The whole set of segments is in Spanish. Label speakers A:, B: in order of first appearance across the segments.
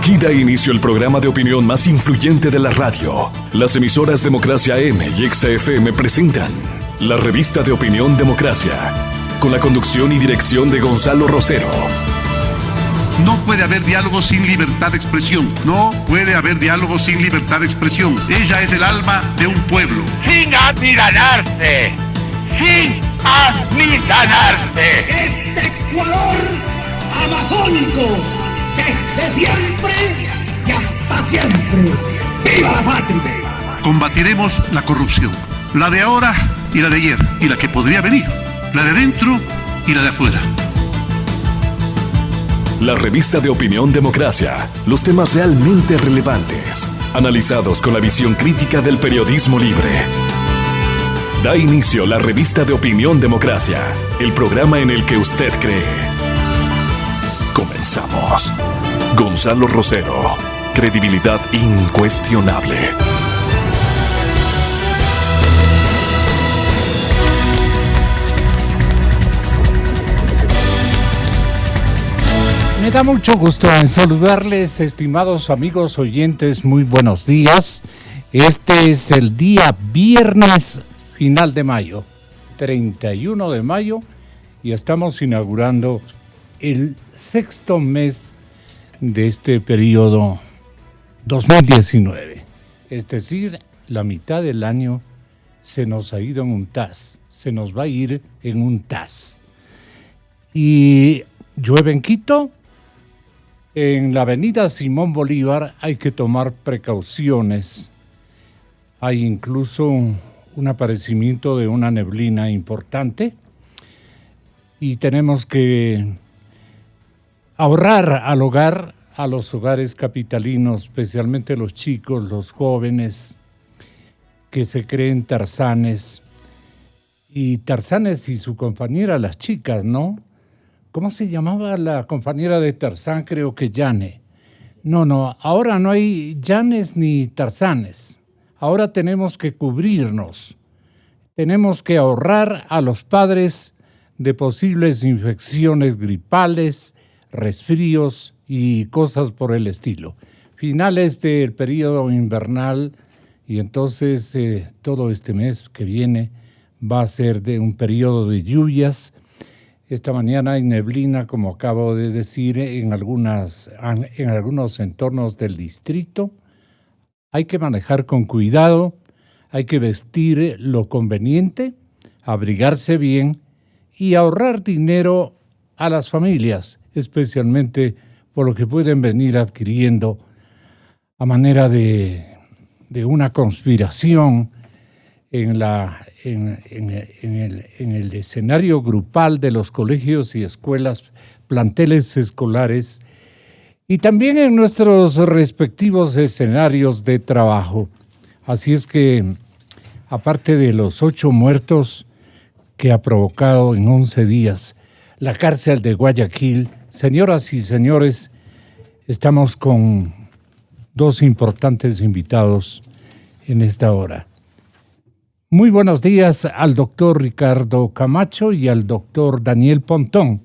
A: Aquí da inicio el programa de opinión más influyente de la radio. Las emisoras Democracia AM y XFM presentan la revista de opinión Democracia, con la conducción y dirección de Gonzalo Rosero.
B: No puede haber diálogo sin libertad de expresión. No puede haber diálogo sin libertad de expresión. Ella es el alma de un pueblo.
C: Sin amilanarse. Sin amilanarse.
D: Este Ecuador amazónico, desde siempre y hasta siempre. ¡Viva la patria!
B: Combatiremos la corrupción. La de ahora y la de ayer. Y la que podría venir. La de dentro y la de afuera.
A: La revista de opinión Democracia. Los temas realmente relevantes, analizados con la visión crítica del periodismo libre. Da inicio la revista de opinión Democracia, el programa en el que usted cree. Comenzamos. Gonzalo Rosero, credibilidad incuestionable.
E: Me da mucho gusto en saludarles, estimados amigos oyentes, muy buenos días. Este es el día viernes final de mayo, 31 de mayo, y estamos inaugurando el sexto mes de este periodo 2019. Es decir, la mitad del año se nos ha ido en un tas, se nos va a ir en un tas. Y llueve en Quito. En la avenida Simón Bolívar hay que tomar precauciones. Hay incluso un aparecimiento de una neblina importante y tenemos que ahorrar al hogar, a los hogares capitalinos, especialmente los chicos, los jóvenes que se creen tarzanes. Y Tarzanes y su compañera, las chicas, ¿no? ¿Cómo se llamaba la compañera de Tarzán? Creo que Yane. No, ahora no hay Yanes ni Tarzanes. Ahora tenemos que cubrirnos. Tenemos que ahorrar a los padres de posibles infecciones gripales, resfríos y cosas por el estilo. Finales del periodo invernal y entonces todo este mes que viene va a ser de un periodo de lluvias. Esta mañana hay neblina, como acabo de decir, en algunos entornos del distrito. Hay que manejar con cuidado, hay que vestir lo conveniente, abrigarse bien y ahorrar dinero a las familias, especialmente por lo que pueden venir adquiriendo a manera de una conspiración en el escenario grupal de los colegios y escuelas, planteles escolares y también en nuestros respectivos escenarios de trabajo. Así es que, aparte de los 8 muertos que ha provocado en 11 días la cárcel de Guayaquil, señoras y señores, estamos con 2 importantes invitados en esta hora. Muy buenos días al doctor Ricardo Camacho y al doctor Daniel Pontón.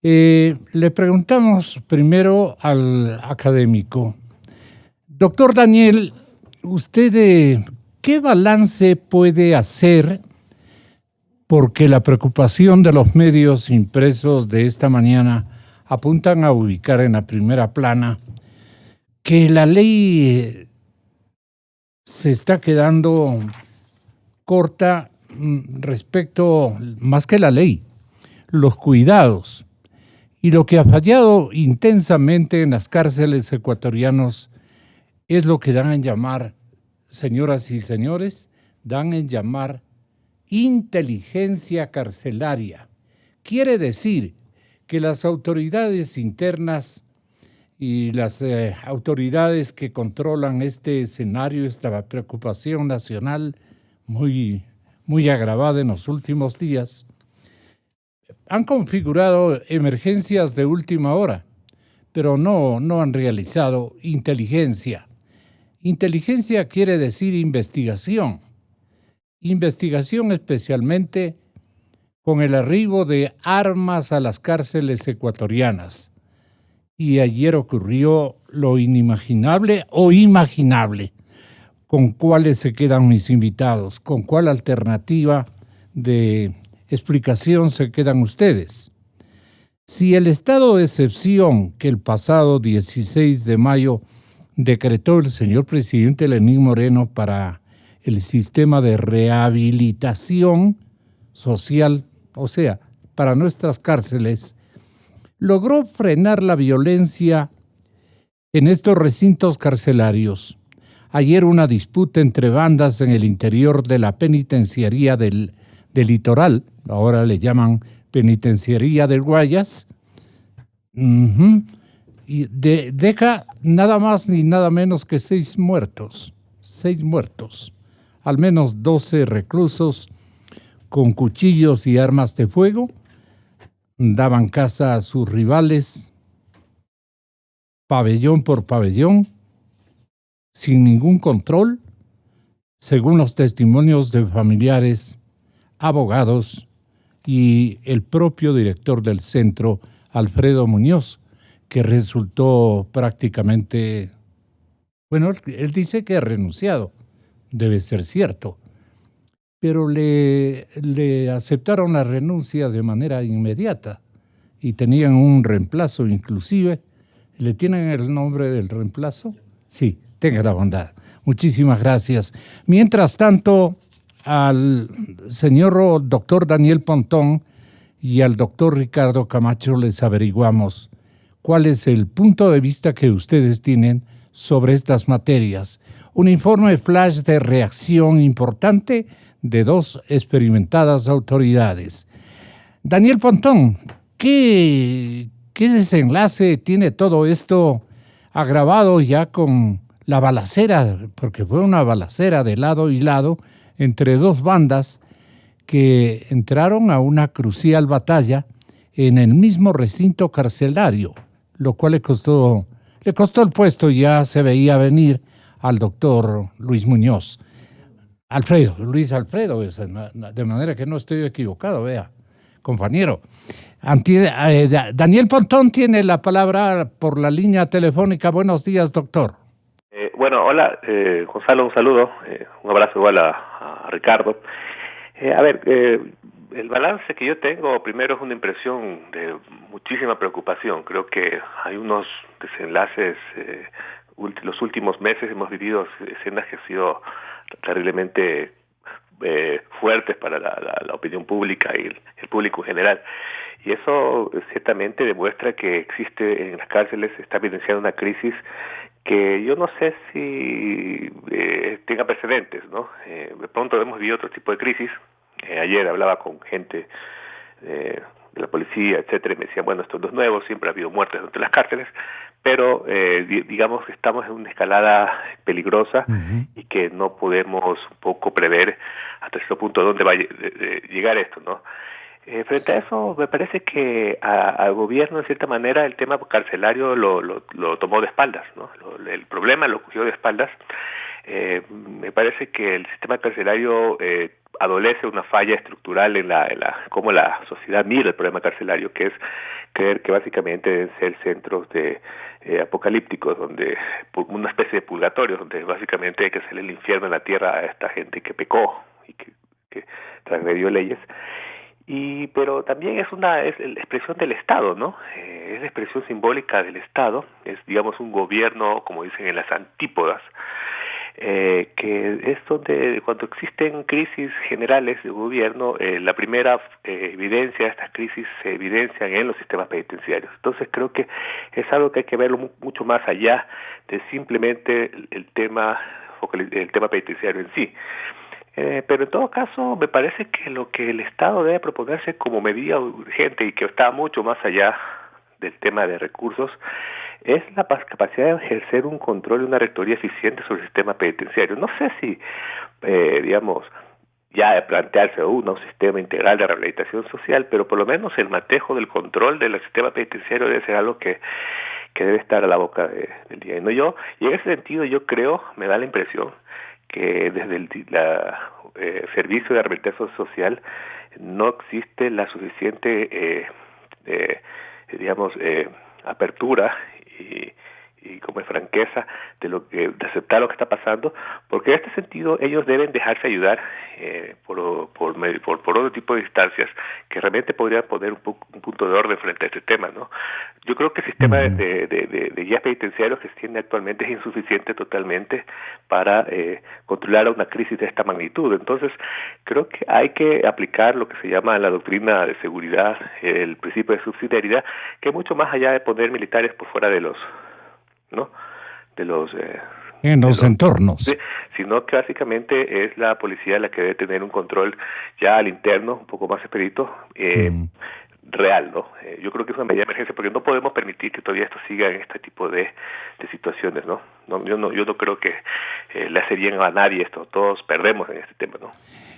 E: Le preguntamos primero al académico. Doctor Daniel, ¿usted qué balance puede hacer? Porque la preocupación de los medios impresos de esta mañana apuntan a ubicar en la primera plana que la ley se está quedando corta respecto, más que la ley, los cuidados. Y lo que ha fallado intensamente en las cárceles ecuatorianas es lo que dan en llamar, señoras y señores, dan en llamar inteligencia carcelaria. Quiere decir que las autoridades internas y las autoridades que controlan este escenario, esta preocupación nacional muy agravada en los últimos días, han configurado emergencias de última hora, pero no han realizado inteligencia. Inteligencia quiere decir investigación. Investigación especialmente con el arribo de armas a las cárceles ecuatorianas. y ayer ocurrió lo inimaginable o imaginable. ¿Con cuáles se quedan mis invitados? ¿Con cuál alternativa de explicación se quedan ustedes? Si el estado de excepción que el pasado 16 de mayo decretó el señor presidente Lenín Moreno para el sistema de rehabilitación social, o sea, para nuestras cárceles, logró frenar la violencia en estos recintos carcelarios. Ayer una disputa entre bandas en el interior de la penitenciaría del Litoral, ahora le llaman penitenciaría del Guayas, y deja nada más ni nada menos que 6 muertos, al menos 12 reclusos con cuchillos y armas de fuego, daban caza a sus rivales, pabellón por pabellón, sin ningún control, según los testimonios de familiares, abogados y el propio director del centro, Alfredo Muñoz, que resultó prácticamente, bueno, él dice que ha renunciado, debe ser cierto, pero le aceptaron la renuncia de manera inmediata y tenían un reemplazo inclusive. ¿Le tienen el nombre del reemplazo? Sí, tenga la bondad. Muchísimas gracias. Mientras tanto, al señor doctor Daniel Pontón y al doctor Ricardo Camacho les averiguamos cuál es el punto de vista que ustedes tienen sobre estas materias. Un informe flash de reacción importante de 2 experimentadas autoridades. Daniel Pontón, ¿qué desenlace tiene todo esto agravado ya con la balacera? Porque fue una balacera de lado y lado entre 2 bandas que entraron a una crucial batalla en el mismo recinto carcelario, lo cual le costó el puesto, ya se veía venir al doctor Luis Muñoz. Luis Alfredo, de manera que no estoy equivocado, vea, compañero. Daniel Pontón tiene la palabra por la línea telefónica. Buenos días, doctor.
F: Bueno, hola, Gonzalo, un saludo, un abrazo igual a Ricardo. El balance que yo tengo, primero, es una impresión de muchísima preocupación. Creo que hay unos desenlaces, los últimos meses hemos vivido escenas que han sido terriblemente fuertes para la opinión pública y el público en general. Y eso ciertamente demuestra que existe en las cárceles, se está evidenciando una crisis que yo no sé si tenga precedentes, ¿no? De pronto hemos vivido otro tipo de crisis. Ayer hablaba con gente de la policía, etcétera, y me decían, bueno, esto no es nuevo, siempre ha habido muertes dentro de las cárceles, pero digamos que estamos en una escalada peligrosa y que no podemos un poco prever hasta cierto punto dónde va a llegar esto, ¿no? Frente a eso, me parece que al gobierno, en cierta manera, el tema carcelario lo tomó de espaldas, ¿no? El problema lo cogió de espaldas. Me parece que el sistema carcelario adolece una falla estructural en cómo la sociedad mira el problema carcelario, que es creer que básicamente deben ser centros de apocalípticos, donde una especie de purgatorios, donde básicamente hay que hacerle el infierno en la tierra a esta gente que pecó y que transgredió leyes. Pero también es la expresión del Estado, ¿no? Es la expresión simbólica del Estado, es, digamos, un gobierno, como dicen en las antípodas, que es donde cuando existen crisis generales de gobierno, la primera evidencia de estas crisis se evidencian en los sistemas penitenciarios. Entonces creo que es algo que hay que verlo mucho más allá de simplemente el tema penitenciario en sí. Pero en todo caso, me parece que lo que el Estado debe proponerse como medida urgente y que está mucho más allá del tema de recursos es la capacidad de ejercer un control y una rectoría eficiente sobre el sistema penitenciario. No sé si, ya de plantearse un sistema integral de rehabilitación social, pero por lo menos el manejo del control del sistema penitenciario debe ser algo que debe estar a la boca del día. Y en ese sentido yo creo, me da la impresión, que desde el Servicio de Rehabilitación Social no existe la suficiente apertura y como franqueza de aceptar lo que está pasando, porque en este sentido ellos deben dejarse ayudar por otro tipo de instancias que realmente podrían poner un punto de orden frente a este tema, ¿no? Yo creo que el sistema de guías penitenciarios que se tiene actualmente es insuficiente totalmente para controlar una crisis de esta magnitud. Entonces, creo que hay que aplicar lo que se llama la doctrina de seguridad, el principio de subsidiariedad, que es mucho más allá de poner militares por fuera de los
E: en los entornos,
F: sí, sino que básicamente es la policía la que debe tener un control ya al interno, un poco más expedito, real, ¿no? Yo creo que es una medida de emergencia porque no podemos permitir que todavía esto siga en este tipo de situaciones, ¿no? Yo no creo que le hace bien a nadie esto, todos perdemos en este tema, ¿no?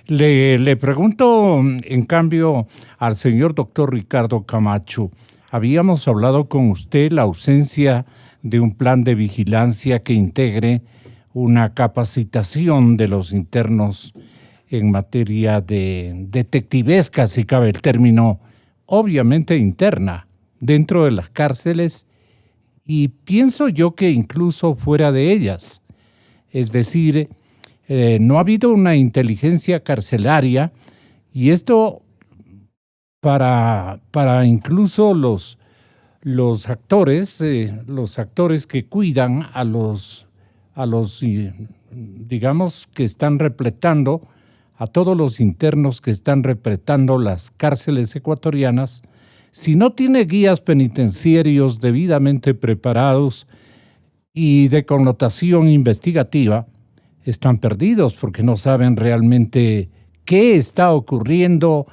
E: Le pregunto, en cambio, al señor doctor Ricardo Camacho, habíamos hablado con usted la ausencia de un plan de vigilancia que integre una capacitación de los internos en materia de detectivesca, si cabe el término, obviamente interna, dentro de las cárceles y pienso yo que incluso fuera de ellas. Es decir, no ha habido una inteligencia carcelaria y esto para incluso los actores que cuidan a los digamos que están repletando, a todos los internos que están repletando las cárceles ecuatorianas, si no tiene guías penitenciarios debidamente preparados y de connotación investigativa, están perdidos porque no saben realmente qué está ocurriendo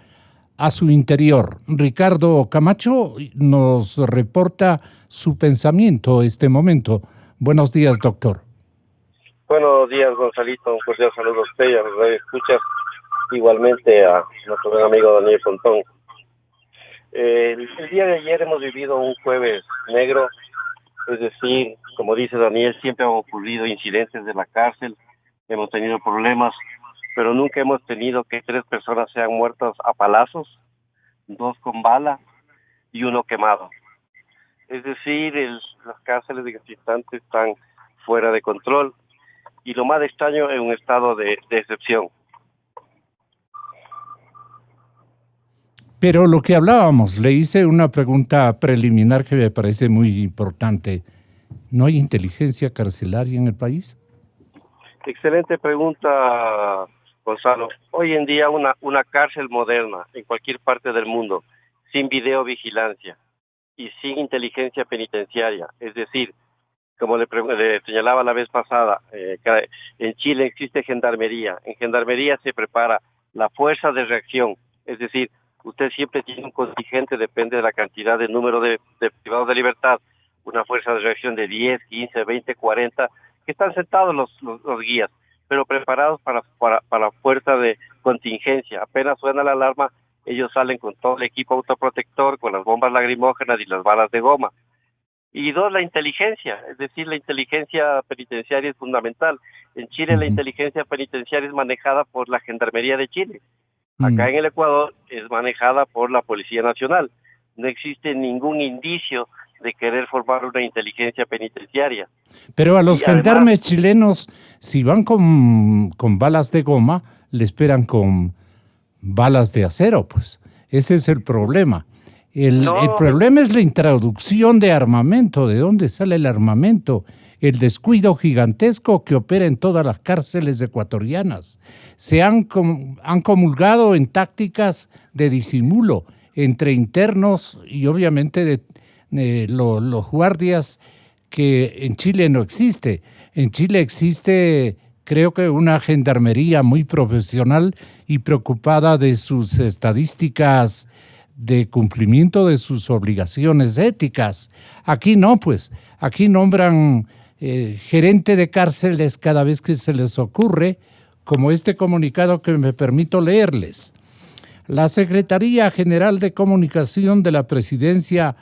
E: a su interior. Ricardo Camacho nos reporta su pensamiento este momento. Buenos días, doctor.
G: Buenos días, Gonzalito. Un cordial saludo a usted y a los radioescuchas. Igualmente a nuestro buen amigo Daniel Pontón. El día de ayer hemos vivido un jueves negro, es decir, como dice Daniel, siempre han ocurrido incidentes de la cárcel, hemos tenido problemas, pero nunca hemos tenido que 3 personas sean muertas a palazos, 2 con bala y 1 quemado. Es decir, las cárceles de este instante están fuera de control y lo más extraño en un estado de excepción.
E: Pero lo que hablábamos, le hice una pregunta preliminar que me parece muy importante. ¿No hay inteligencia carcelaria en el país?
G: Excelente pregunta, Gonzalo. Hoy en día una cárcel moderna en cualquier parte del mundo, sin videovigilancia y sin inteligencia penitenciaria, es decir, como le señalaba la vez pasada, en Chile existe gendarmería. En gendarmería se prepara la fuerza de reacción, es decir, usted siempre tiene un contingente, depende de la cantidad de número de privados de libertad, una fuerza de reacción de 10, 15, 20, 40, que están sentados los guías, pero preparados para la fuerza de contingencia. Apenas suena la alarma, ellos salen con todo el equipo autoprotector, con las bombas lacrimógenas y las balas de goma. Y 2, la inteligencia, es decir, la inteligencia penitenciaria es fundamental. En Chile la inteligencia penitenciaria es manejada por la Gendarmería de Chile. Acá en el Ecuador es manejada por la Policía Nacional. No existe ningún indicio de querer formar una inteligencia penitenciaria.
E: Pero a los gendarmes chilenos, si van con balas de goma, le esperan con balas de acero, pues. Ese es el problema. El problema es la introducción de armamento. ¿De dónde sale el armamento? El descuido gigantesco que opera en todas las cárceles ecuatorianas. Se han comulgado en tácticas de disimulo entre internos y obviamente los guardias, que en Chile no existe. En Chile existe, creo que una gendarmería muy profesional y preocupada de sus estadísticas de cumplimiento de sus obligaciones éticas. Aquí no, pues. Aquí nombran gerente de cárceles cada vez que se les ocurre, como este comunicado que me permito leerles. La Secretaría General de Comunicación de la Presidencia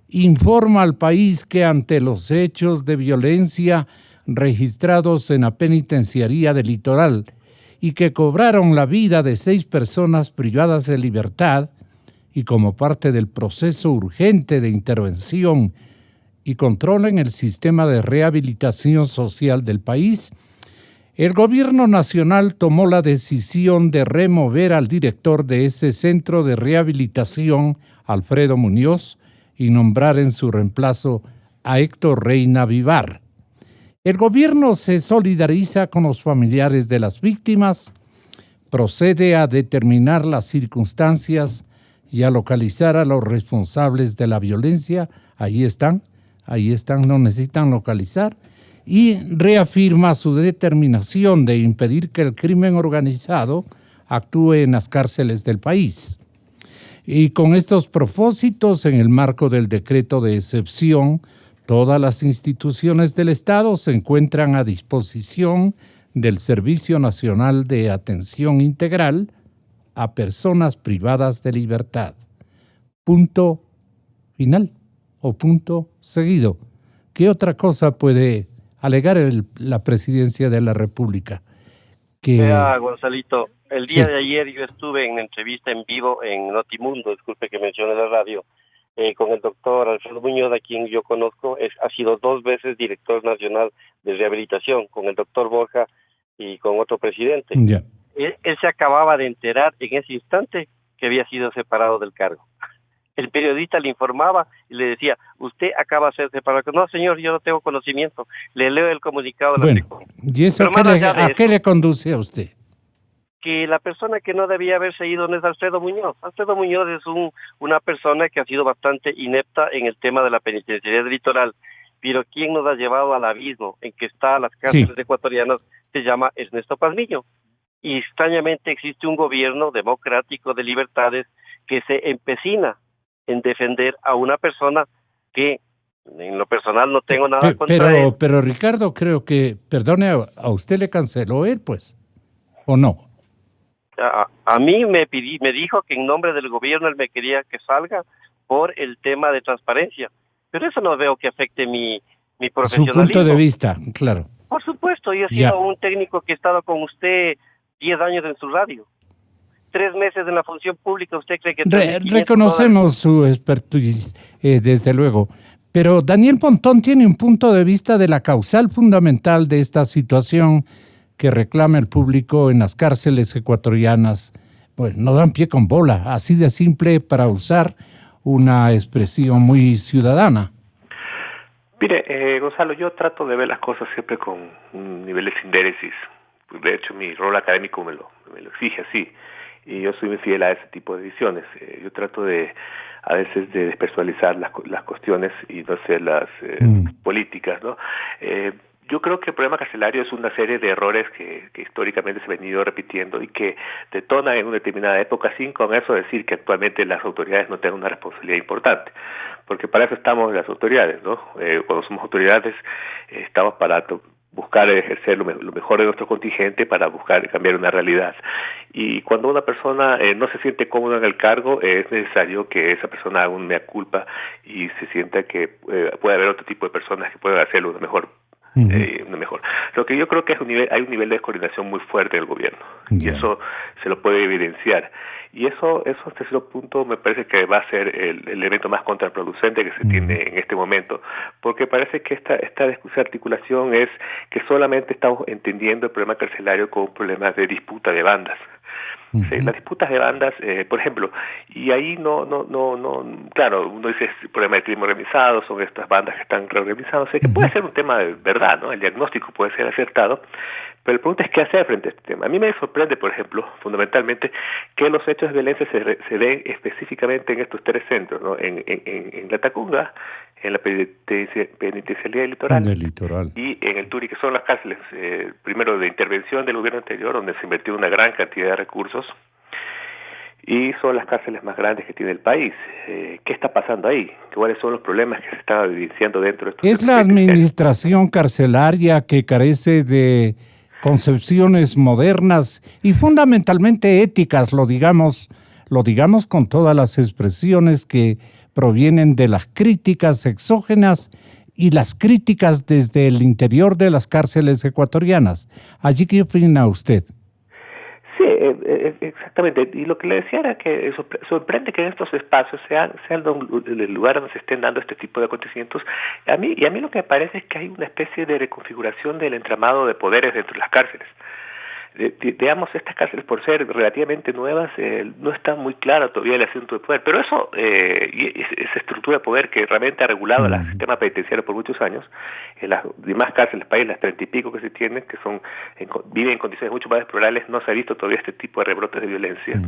E: informa al país que ante los hechos de violencia registrados en la penitenciaría del Litoral y que cobraron la vida de 6 personas privadas de libertad, y como parte del proceso urgente de intervención y controlen el sistema de rehabilitación social del país, el gobierno nacional tomó la decisión de remover al director de ese centro de rehabilitación, Alfredo Muñoz, y nombrar en su reemplazo a Héctor Reina Vivar. El gobierno se solidariza con los familiares de las víctimas, procede a determinar las circunstancias y a localizar a los responsables de la violencia. Ahí están, no necesitan localizar, y reafirma su determinación de impedir que el crimen organizado actúe en las cárceles del país. Y con estos propósitos, en el marco del decreto de excepción, todas las instituciones del Estado se encuentran a disposición del Servicio Nacional de Atención Integral a personas privadas de libertad. Punto final o punto seguido. ¿Qué otra cosa puede alegar la Presidencia de la República?
G: Vea, Gonzalito, el día
E: Sí.
G: de ayer yo estuve en entrevista en vivo en Notimundo, disculpe que mencione la radio, con el doctor Alfredo Muñoz, a quien yo conozco, ha sido 2 veces director nacional de rehabilitación, con el doctor Borja y con otro presidente.
E: Ya.
G: Él se acababa de enterar en ese instante que había sido separado del cargo. El periodista le informaba y le decía, usted acaba de ser separado. No, señor, yo no tengo conocimiento. Le leo el comunicado de la
E: Bueno,
G: SECO.
E: ¿y eso
G: Pero más allá de
E: a
G: eso,
E: qué le conduce a usted?
G: que la persona que no debía haberse ido no es Alfredo Muñoz. Alfredo Muñoz es una persona que ha sido bastante inepta en el tema de la penitenciaría del litoral, pero quien nos ha llevado al abismo en que está las cárceles ecuatorianas se llama Ernesto Pazmiño. Y extrañamente existe un gobierno democrático de libertades que se empecina en defender a una persona que en lo personal no tengo nada contra él.
E: Pero Ricardo, creo que, perdone, a usted le canceló él, pues, ¿o no?
G: A mí me dijo que en nombre del gobierno él me quería que salga por el tema de transparencia, pero eso no veo que afecte mi
E: Su
G: profesionalismo.
E: punto de vista, claro.
G: Por supuesto, yo he
E: Ya.
G: sido un técnico que he estado con usted 10 años en su radio. 3 meses en la función pública, ¿usted cree que...
E: Reconocemos su expertise, desde luego. Pero Daniel Pontón tiene un punto de vista de la causal fundamental de esta situación que reclama el público en las cárceles ecuatorianas. Pues no dan pie con bola, así de simple, para usar una expresión muy ciudadana.
F: Mire, Gonzalo, yo trato de ver las cosas siempre con un nivel de sindéresis. De hecho, mi rol académico me lo exige así. Y yo soy muy fiel a ese tipo de visiones. Yo trato a veces de despersonalizar las cuestiones y no hacer las políticas, ¿no? Yo creo que el problema carcelario es una serie de errores que históricamente se han venido repitiendo y que detonan en una determinada época, sin con eso decir que actualmente las autoridades no tengan una responsabilidad importante, porque para eso estamos las autoridades, ¿no? Cuando somos autoridades estamos para buscar ejercer lo mejor de nuestro contingente para buscar cambiar una realidad. Y cuando una persona no se siente cómoda en el cargo, es necesario que esa persona haga un mea culpa y se sienta que puede haber otro tipo de personas que puedan hacerlo mejor. Mejor. Lo que yo creo que hay un nivel de descoordinación muy fuerte del gobierno, y eso se lo puede evidenciar. Y eso hasta cierto punto me parece que va a ser el elemento más contraproducente que se tiene en este momento, porque parece que esta articulación es que solamente estamos entendiendo el problema carcelario como un problema de disputa de bandas. Sí, las disputas de bandas, por ejemplo, y ahí claro, uno dice el problema del crimen organizado, son estas bandas que están reorganizadas, que puede ser un tema de verdad, ¿no? El diagnóstico puede ser acertado, pero la pregunta es qué hacer frente a este tema. A mí me sorprende, por ejemplo, fundamentalmente, que los hechos de violencia se den específicamente en estos 3 centros, ¿no? En La Tacunga, en la penitenciaría del litoral y en el Turi, que son las cárceles, primero de intervención del gobierno anterior, donde se invirtió una gran cantidad de recursos, y son las cárceles más grandes que tiene el país. ¿Qué está pasando ahí? ¿Cuáles son los problemas que se están evidenciando dentro de estos?
E: Es la administración carcelaria que carece de concepciones modernas y fundamentalmente éticas, lo digamos con todas las expresiones que provienen de las críticas exógenas y las críticas desde el interior de las cárceles ecuatorianas. ¿Allí qué opina usted?
F: Sí, Exactamente, y lo que le decía era que sorprende que en estos espacios sean el lugar donde se estén dando este tipo de acontecimientos. A mí lo que me parece es que hay una especie de reconfiguración del entramado de poderes dentro de las cárceles. Digamos, estas cárceles, por ser relativamente nuevas, no está muy claro todavía el asunto de poder, pero eso, y esa estructura de poder que realmente ha regulado el sistema penitenciario por muchos años, en las demás cárceles del país, las 30 y pico que se tienen, que viven en condiciones mucho más deplorales, no se ha visto todavía este tipo de rebrotes de violencia.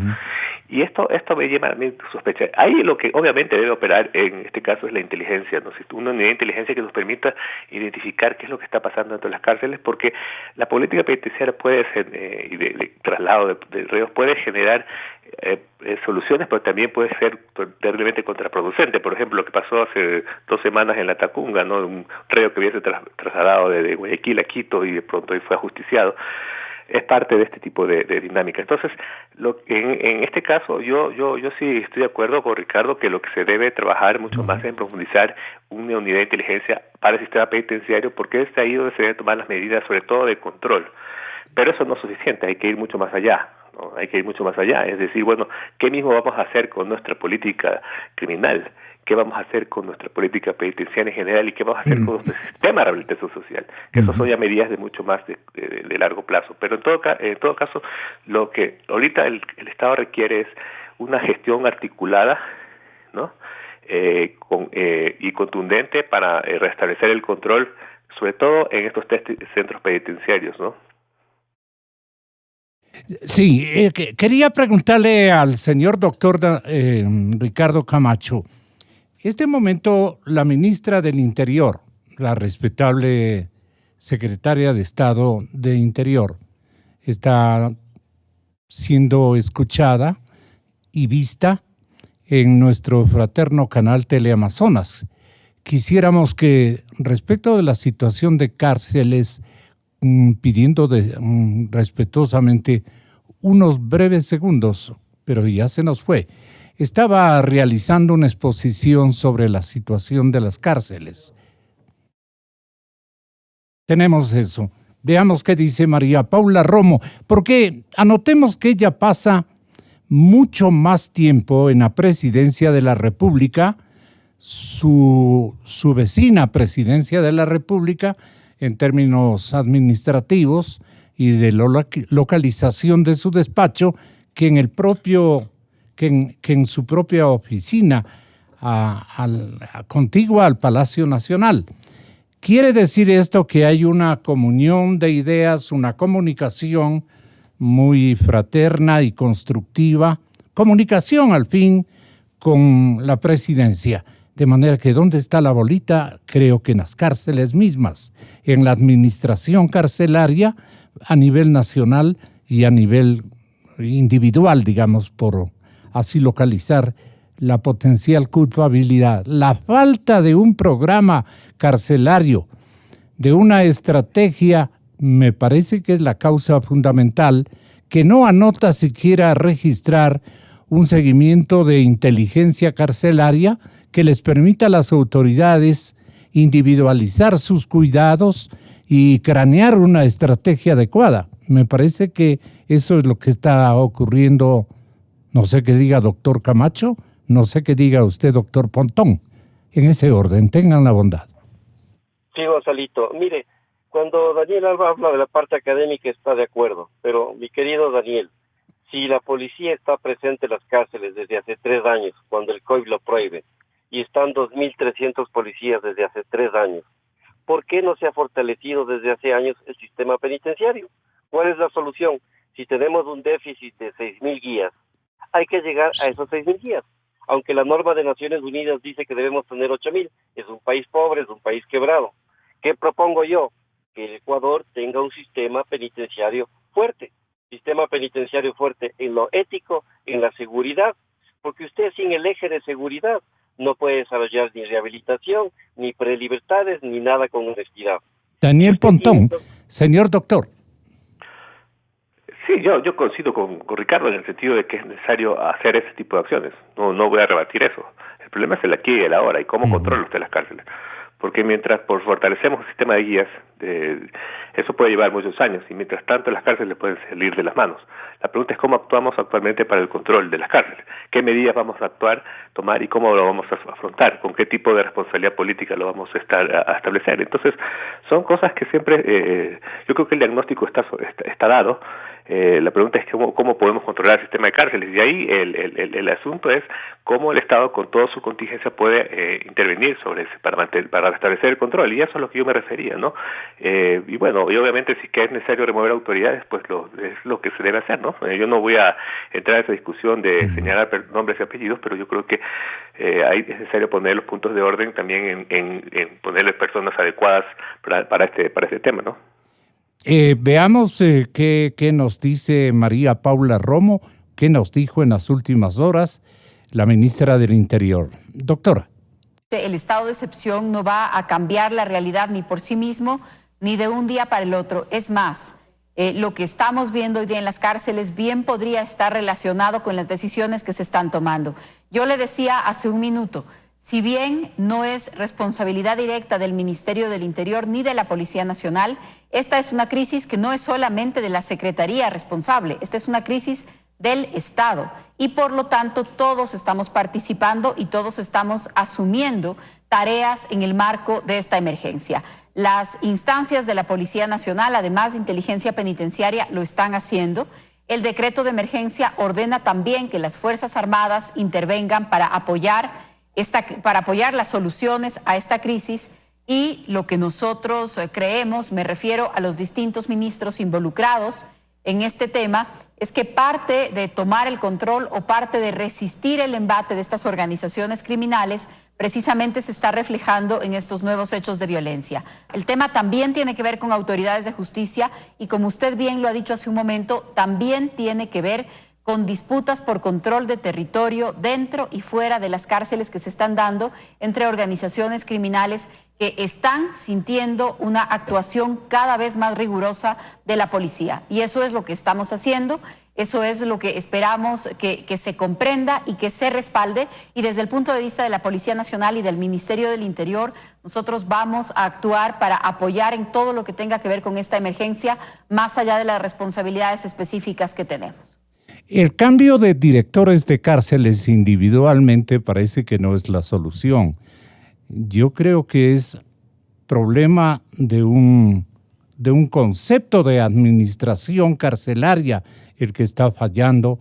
F: Y esto me lleva a mí sospecha. Ahí lo que obviamente debe operar en este caso es la inteligencia, ¿no? Una unidad de inteligencia que nos permita identificar qué es lo que está pasando dentro de las cárceles, porque la política penitenciaria puede ser, y de traslado de reos, puede generar soluciones, pero también puede ser terriblemente contraproducente. Por ejemplo, lo que pasó hace 2 semanas en La Tacunga, ¿no? Un reo que había sido trasladado de Guayaquil a Quito y de pronto fue ajusticiado. Es parte de este tipo de dinámica. Entonces, en este caso, yo sí estoy de acuerdo con Ricardo que lo que se debe trabajar mucho más es en profundizar una unidad de inteligencia para el sistema penitenciario, porque es ahí donde se deben tomar las medidas, sobre todo de control. Pero eso no es suficiente, hay que ir mucho más allá, ¿no? Hay que ir mucho más allá, es decir, bueno, ¿qué mismo vamos a hacer con nuestra política criminal? ¿Qué vamos a hacer con nuestra política penitenciaria en general? ¿Y qué vamos a hacer con nuestro sistema de rehabilitación social? Que eso son ya medidas de mucho más de largo plazo. Pero en todo caso, lo que ahorita el Estado requiere es una gestión articulada, ¿no? Y contundente para restablecer el control, sobre todo en estos 3 centros penitenciarios, ¿no?
E: Sí, quería preguntarle al señor doctor Ricardo Camacho. Este momento, la ministra del Interior, la respetable secretaria de Estado de Interior, está siendo escuchada y vista en nuestro fraterno canal Teleamazonas. Quisiéramos que, respecto de la situación de cárceles, pidiendo respetuosamente unos breves segundos, pero ya se nos fue. Estaba realizando una exposición sobre la situación de las cárceles. Tenemos eso. Veamos qué dice María Paula Romo, porque anotemos que ella pasa mucho más tiempo en la presidencia de la República, su vecina presidencia de la República, en términos administrativos y de localización de su despacho, que en su propia oficina contigua al Palacio Nacional. Quiere decir esto que hay una comunión de ideas, una comunicación muy fraterna y constructiva, comunicación al fin con la presidencia. De manera que ¿dónde está la bolita? Creo que en las cárceles mismas, en la administración carcelaria a nivel nacional y a nivel individual, digamos, por así localizar la potencial culpabilidad. La falta de un programa carcelario, de una estrategia, me parece que es la causa fundamental, que no anota siquiera registrar un seguimiento de inteligencia carcelaria que les permita a las autoridades individualizar sus cuidados y cranear una estrategia adecuada. Me parece que eso es lo que está ocurriendo. No sé qué diga doctor Camacho, no sé qué diga usted, doctor Pontón. En ese orden, tengan la bondad.
G: Sí, Gonzalito. Mire, cuando Daniel Alba habla de la parte académica está de acuerdo, pero mi querido Daniel, si la policía está presente en las cárceles desde hace 3 años, cuando el COIP lo prohíbe, y están 2.300 policías desde hace 3 años, ¿por qué no se ha fortalecido desde hace años el sistema penitenciario? ¿Cuál es la solución? Si tenemos un déficit de 6.000 guías, hay que llegar a esos 6.000 guías. Aunque la norma de Naciones Unidas dice que debemos tener 8.000, es un país pobre, es un país quebrado. ¿Qué propongo yo? Que el Ecuador tenga un sistema penitenciario fuerte en lo ético, en la seguridad, porque usted sin el eje de seguridad no puede desarrollar ni rehabilitación, ni prelibertades, ni nada con honestidad.
E: Daniel Pontón, señor doctor.
F: Sí, yo coincido con Ricardo en el sentido de que es necesario hacer ese tipo de acciones. No voy a rebatir eso. El problema es el aquí y el ahora y cómo controla usted las cárceles. porque mientras fortalecemos el sistema de guías, eso puede llevar muchos años, y mientras tanto las cárceles pueden salir de las manos. La pregunta es cómo actuamos actualmente para el control de las cárceles, qué medidas vamos a tomar y cómo lo vamos a afrontar, con qué tipo de responsabilidad política lo vamos a establecer. Entonces, son cosas que siempre, yo creo que el diagnóstico está dado. La pregunta es cómo podemos controlar el sistema de cárceles, y ahí el asunto es cómo el Estado con toda su contingencia puede intervenir sobre ese para restablecer el control, y eso es lo que yo me refería, ¿no? Y bueno, y obviamente si es necesario remover autoridades, pues es lo que se debe hacer, ¿no? Yo no voy a entrar en esa discusión de señalar nombres y apellidos, pero yo creo que es necesario poner los puntos de orden también en ponerles personas adecuadas para este tema, ¿no?
E: Veamos qué nos dice María Paula Romo, qué nos dijo en las últimas horas la ministra del Interior. Doctora.
H: El estado de excepción no va a cambiar la realidad ni por sí mismo, ni de un día para el otro. Es más, lo que estamos viendo hoy día en las cárceles bien podría estar relacionado con las decisiones que se están tomando. Yo le decía hace un minuto, si bien no es responsabilidad directa del Ministerio del Interior ni de la Policía Nacional, esta es una crisis que no es solamente de la Secretaría responsable, esta es una crisis del Estado, y por lo tanto todos estamos participando y todos estamos asumiendo tareas en el marco de esta emergencia. Las instancias de la Policía Nacional, además de inteligencia penitenciaria, lo están haciendo. El decreto de emergencia ordena también que las Fuerzas Armadas intervengan para apoyar las soluciones a esta crisis, y lo que nosotros creemos, me refiero a los distintos ministros involucrados en este tema, es que parte de tomar el control o parte de resistir el embate de estas organizaciones criminales precisamente se está reflejando en estos nuevos hechos de violencia. El tema también tiene que ver con autoridades de justicia y, como usted bien lo ha dicho hace un momento, también tiene que ver con disputas por control de territorio dentro y fuera de las cárceles que se están dando entre organizaciones criminales que están sintiendo una actuación cada vez más rigurosa de la policía. Y eso es lo que estamos haciendo, eso es lo que esperamos que se comprenda y que se respalde. Y desde el punto de vista de la Policía Nacional y del Ministerio del Interior, nosotros vamos a actuar para apoyar en todo lo que tenga que ver con esta emergencia, más allá de las responsabilidades específicas que tenemos.
E: El cambio de directores de cárceles individualmente parece que no es la solución. Yo creo que es problema de un concepto de administración carcelaria el que está fallando,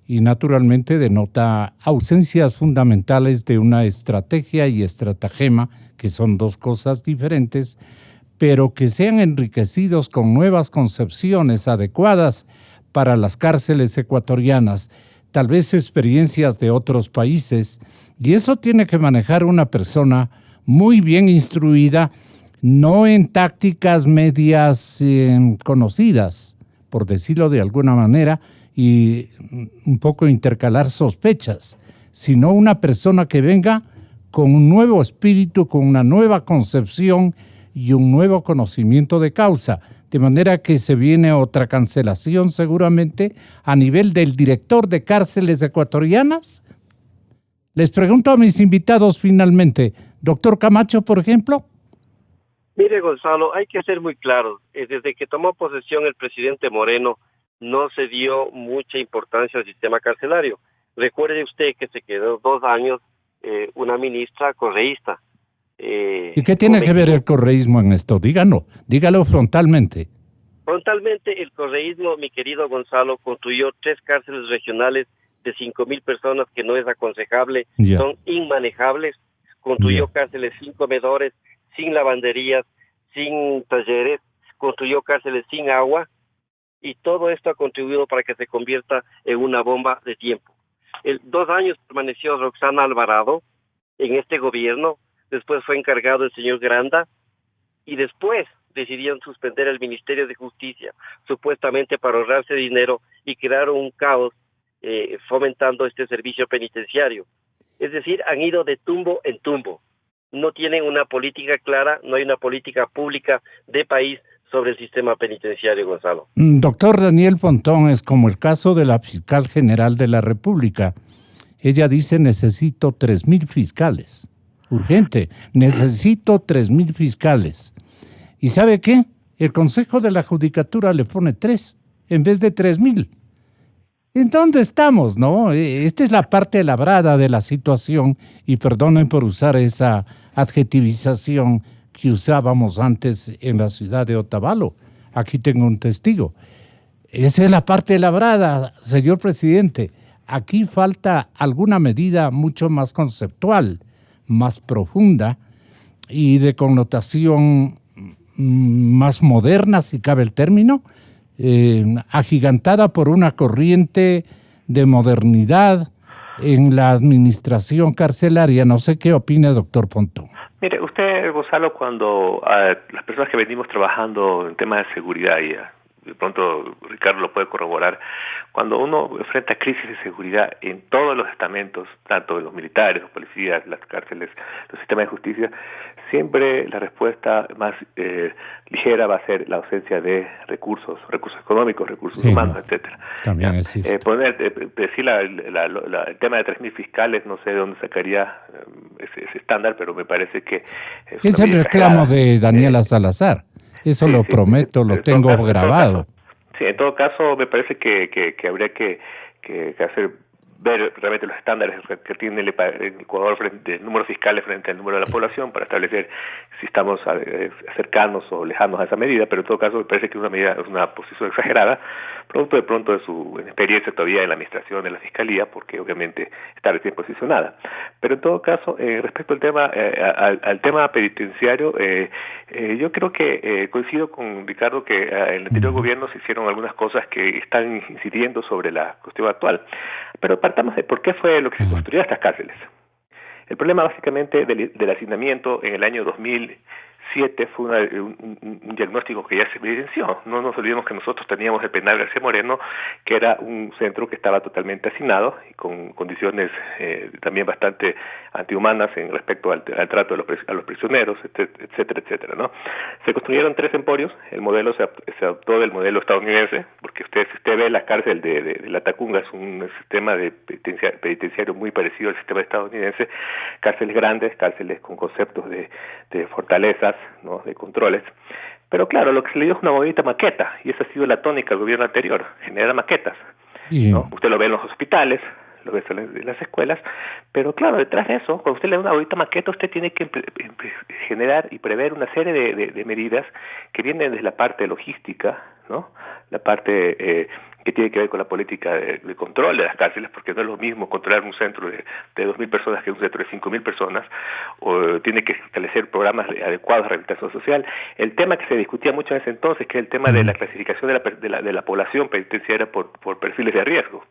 E: y naturalmente denota ausencias fundamentales de una estrategia y estratagema, que son dos cosas diferentes, pero que sean enriquecidos con nuevas concepciones adecuadas para las cárceles ecuatorianas, tal vez experiencias de otros países, y eso tiene que manejar una persona muy bien instruida, no en tácticas medias conocidas, por decirlo de alguna manera, y un poco intercalar sospechas, sino una persona que venga con un nuevo espíritu, con una nueva concepción y un nuevo conocimiento de causa. De manera que se viene otra cancelación seguramente a nivel del director de cárceles ecuatorianas. Les pregunto a mis invitados finalmente, doctor Camacho, por ejemplo.
G: Mire, Gonzalo, hay que ser muy claros. Desde que tomó posesión el presidente Moreno, no se dio mucha importancia al sistema carcelario. Recuerde usted que se quedó 2 años una ministra correísta.
E: ¿Y qué tiene que ver el correísmo en esto? Dígalo frontalmente.
G: Frontalmente, el correísmo, mi querido Gonzalo, construyó 3 cárceles regionales de 5,000 personas, que no es aconsejable, son inmanejables. Construyó cárceles sin comedores, sin lavanderías, sin talleres, construyó cárceles sin agua, y todo esto ha contribuido para que se convierta en una bomba de tiempo. 2 años permaneció Roxana Alvarado en este gobierno, después fue encargado el señor Granda, y después decidieron suspender el Ministerio de Justicia, supuestamente para ahorrarse dinero, y crearon un caos fomentando este servicio penitenciario. Es decir, han ido de tumbo en tumbo. No tienen una política clara, no hay una política pública de país sobre el sistema penitenciario, Gonzalo.
E: Doctor Daniel Pontón, es como el caso de la Fiscal General de la República. Ella dice, necesito 3,000 fiscales. urgente. Necesito 3,000 fiscales. ¿Y sabe qué? El Consejo de la Judicatura le pone 3 en vez de 3,000. ¿En dónde estamos, no? Esta es la parte labrada de la situación, y perdonen por usar esa adjetivización que usábamos antes en la ciudad de Otavalo. Aquí tengo un testigo. Esa es la parte labrada, señor presidente. Aquí falta alguna medida mucho más conceptual, más profunda y de connotación más moderna, si cabe el término, agigantada por una corriente de modernidad en la administración carcelaria. No sé qué opina el doctor Pontón.
F: Mire, usted, Gonzalo, cuando las personas que venimos trabajando en temas de seguridad, y de pronto Ricardo lo puede corroborar, cuando uno enfrenta crisis de seguridad en todos los estamentos, tanto de los militares, los policías, las cárceles, los sistemas de justicia, siempre la respuesta más ligera va a ser la ausencia de recursos económicos, recursos humanos, etcétera.
E: También es cierto.
F: Decir el tema de 3,000 fiscales, no sé de dónde sacaría ese estándar, pero me parece que
E: es el reclamo de Daniela Salazar. Eso sí, lo prometo, lo tengo grabado.
F: En todo caso, me parece que habría que ver realmente los estándares que tiene el Ecuador frente al número de fiscales frente al número de la población para establecer si estamos cercanos o lejanos a esa medida, pero en todo caso me parece que es una posición exagerada, producto de pronto de su experiencia todavía en la administración de la Fiscalía, porque obviamente está recién posicionada. Pero en todo caso, respecto al tema penitenciario, yo creo que coincido con Ricardo que en el anterior gobierno se hicieron algunas cosas que están incidiendo sobre la cuestión actual, pero partamos de por qué fue lo que se construyó estas cárceles. El problema básicamente del hacinamiento en el año 2007 fue un diagnóstico que ya se evidenció. No nos olvidemos que nosotros teníamos el penal García Moreno, que era un centro que estaba totalmente hacinado y con condiciones también bastante antihumanas en respecto al trato a los prisioneros, etcétera, etcétera, ¿no? Se construyeron 3 emporios. El modelo se adoptó del modelo estadounidense, porque si usted ve la cárcel de La Tacunga, es un sistema de penitenciario muy parecido al sistema estadounidense. Cárceles grandes, cárceles con conceptos de fortalezas, ¿no?, de controles. Pero claro, lo que se le dio es una bonita maqueta, y esa ha sido la tónica del gobierno anterior, generar maquetas, ¿no? Usted lo ve en los hospitales, lo ve en las escuelas, pero claro, detrás de eso, cuando usted le da una bonita maqueta, usted tiene que generar y prever una serie de medidas que vienen desde la parte logística, ¿no?, la parte que tiene que ver con la política de control de las cárceles, porque no es lo mismo controlar un centro de 2,000 personas que un centro de 5,000 personas, o tiene que establecer programas adecuados de rehabilitación social. El tema que se discutía mucho en ese entonces, que es el tema de la clasificación de la población penitenciaria por perfiles de riesgo.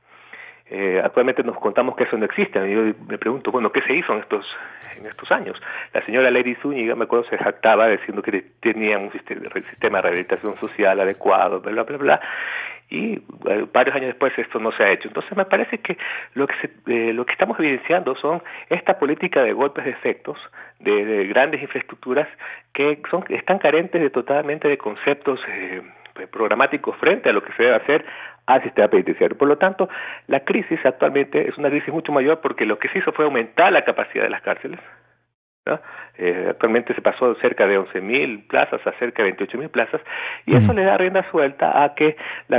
F: Actualmente nos contamos que eso no existe. Yo me pregunto, bueno, ¿qué se hizo en estos años? La señora Lady Zúñiga, me acuerdo, se jactaba diciendo que tenía un sistema de rehabilitación social adecuado, bla, bla, bla, y varios años después esto no se ha hecho. Entonces me parece que lo que estamos evidenciando son esta política de golpes de efectos, de grandes infraestructuras que están carentes totalmente de conceptos programáticos frente a lo que se debe hacer al sistema penitenciario. Por lo tanto, la crisis actualmente es una crisis mucho mayor, porque lo que se hizo fue aumentar la capacidad de las cárceles, ¿no? Actualmente se pasó de cerca de 11,000 plazas a cerca de 28,000 plazas, y eso le da rienda suelta a que la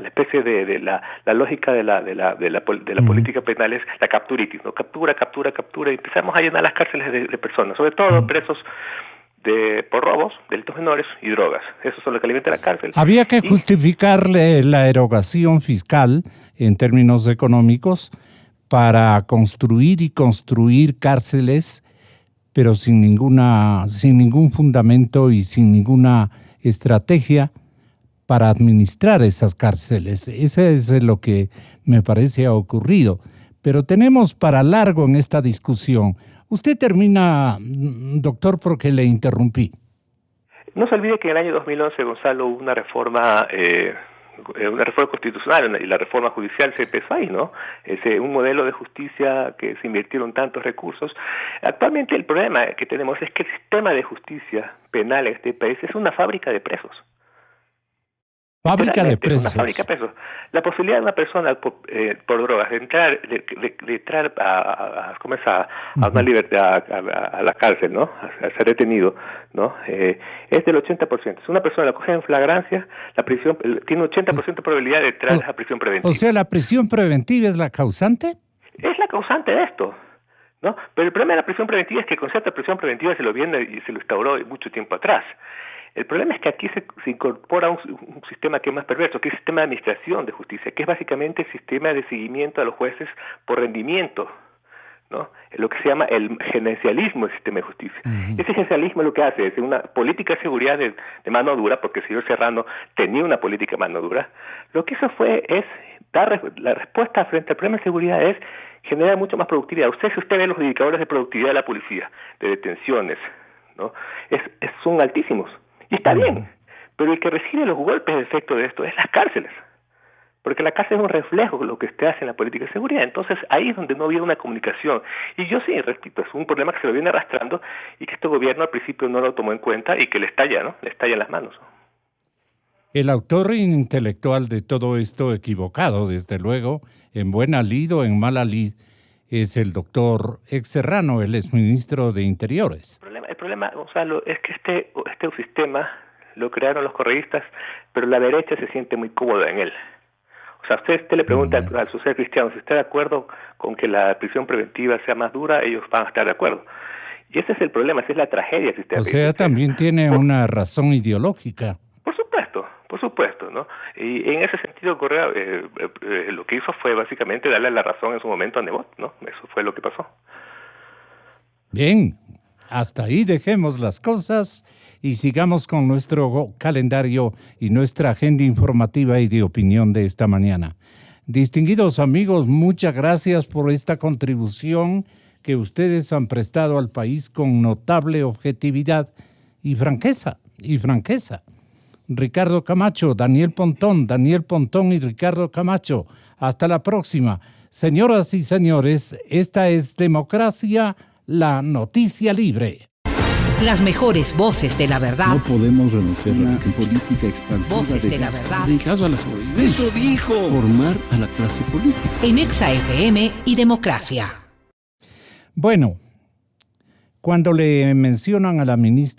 F: especie de la lógica de la política penal es la capturitis, ¿no? Captura, y empezamos a llenar las cárceles de personas, sobre todo presos por robos, delitos menores y drogas. Eso es lo que alimenta la cárcel.
E: Había que justificarle la erogación fiscal en términos económicos para construir cárceles, pero sin ningún fundamento y sin ninguna estrategia para administrar esas cárceles. Eso es lo que me parece ha ocurrido. Pero tenemos para largo en esta discusión. Usted termina, doctor, porque le interrumpí.
F: No se olvide que en el año 2011, Gonzalo, hubo una reforma constitucional, y la reforma judicial se empezó ahí, ¿no? Un modelo de justicia que se invirtieron tantos recursos. Actualmente el problema que tenemos es que el sistema de justicia penal en este país es una fábrica de presos.
E: Fábrica de precios.
F: Una fábrica de precios. La posibilidad de una persona por drogas de entrar a una libertad, a la cárcel, ¿no? A ser detenido, ¿no? Es del 80%. Si una persona la coge en flagrancia, la prisión tiene 80% de probabilidad de entrar a prisión preventiva.
E: O sea, ¿la prisión preventiva es la causante?
F: Es la causante de esto, ¿no? Pero el problema de la prisión preventiva es que el concepto de prisión preventiva se lo viene y se lo instauró mucho tiempo atrás. El problema es que aquí se incorpora un sistema que es más perverso, que es el sistema de administración de justicia, que es básicamente el sistema de seguimiento a los jueces por rendimiento, ¿no? Lo que se llama el gerencialismo del sistema de justicia. Ese gerencialismo lo que hace es una política de seguridad de mano dura, porque el señor Serrano tenía una política de mano dura. Lo que hizo es dar la respuesta frente al problema de seguridad es generar mucho más productividad. Si usted ve los indicadores de productividad de la policía, de detenciones, ¿no? Son altísimos. Y está bien, pero el que recibe los golpes de efecto de esto es las cárceles, porque la cárcel es un reflejo de lo que usted hace en la política de seguridad. Entonces ahí es donde no había una comunicación. Y yo sí, repito, es un problema que se lo viene arrastrando y que este gobierno al principio no lo tomó en cuenta y que le estalla, ¿no? Le estalla en las manos.
E: El autor intelectual de todo esto, equivocado desde luego, en buena lid o en mala lid, es el doctor Serrano, el exministro de Interiores.
F: El problema, Gonzalo, es que este sistema lo crearon los correístas, pero la derecha se siente muy cómoda en él. O sea, usted le pregunta al social cristiano si está de acuerdo con que la prisión preventiva sea más dura, ellos van a estar de acuerdo. Y ese es el problema, esa es la tragedia del sistema.
E: O sea, también tiene una razón ideológica.
F: Por supuesto, ¿no? Y en ese sentido, Correa lo que hizo fue básicamente darle la razón en su momento a Nebot, ¿no? Eso fue lo que pasó.
E: Bien, hasta ahí dejemos las cosas y sigamos con nuestro calendario y nuestra agenda informativa y de opinión de esta mañana. Distinguidos amigos, muchas gracias por esta contribución que ustedes han prestado al país con notable objetividad y franqueza. Ricardo Camacho, Daniel Pontón y Ricardo Camacho. Hasta la próxima. Señoras y señores, esta es Democracia, la noticia libre.
I: Las mejores voces de la verdad.
J: No podemos renunciar a una política expansiva
I: voces de la verdad.
J: Dedicado a la sobrevivencia. Eso dijo. Formar a la clase política.
I: En Exa FM y Democracia.
E: Bueno, cuando le mencionan a la ministra